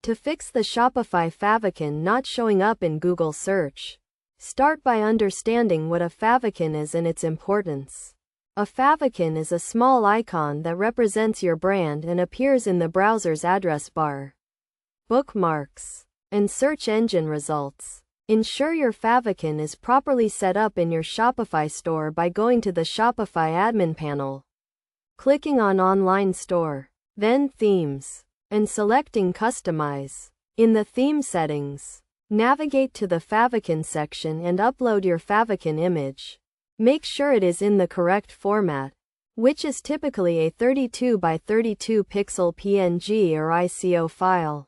To fix the Shopify Favicon not showing up in Google search, start by understanding what a favicon is and its importance. A favicon is a small icon that represents your brand and appears in the browser's address bar, bookmarks, and search engine results. Ensure your favicon is properly set up in your Shopify store by going to the Shopify admin panel, clicking on Online Store, then Themes, and selecting Customize. In the theme settings, navigate to the favicon section and upload your favicon image. Make sure it is in the correct format, which is typically a 32 by 32 pixel PNG or ICO file.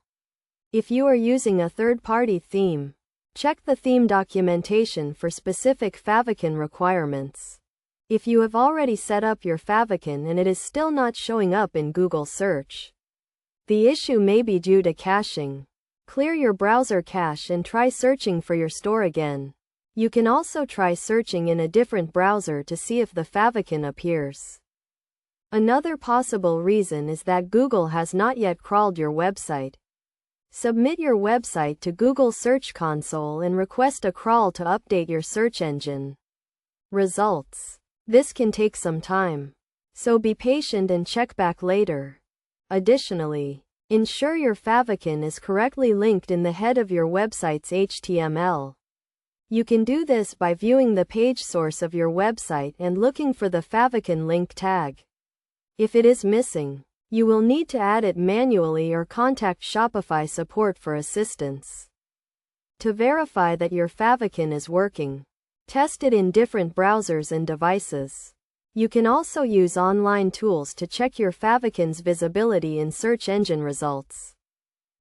If you are using a third-party theme, check the theme documentation for specific favicon requirements. If you have already set up your favicon and it is still not showing up in Google search, the issue may be due to caching. Clear your browser cache and try searching for your store again. You can also try searching in a different browser to see if the favicon appears. Another possible reason is that Google has not yet crawled your website. Submit your website to Google Search Console and request a crawl to update your search engine results. This can take some time, so be patient and check back later. Additionally, ensure your favicon is correctly linked in the head of your website's HTML. You can do this by viewing the page source of your website and looking for the favicon link tag. If it is missing, you will need to add it manually or contact Shopify support for assistance. To verify that your favicon is working, test it in different browsers and devices. You can also use online tools to check your favicon's visibility in search engine results.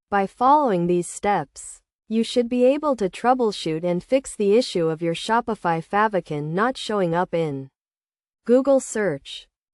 By following these steps, you should be able to troubleshoot and fix the issue of your Shopify favicon not showing up in Google search.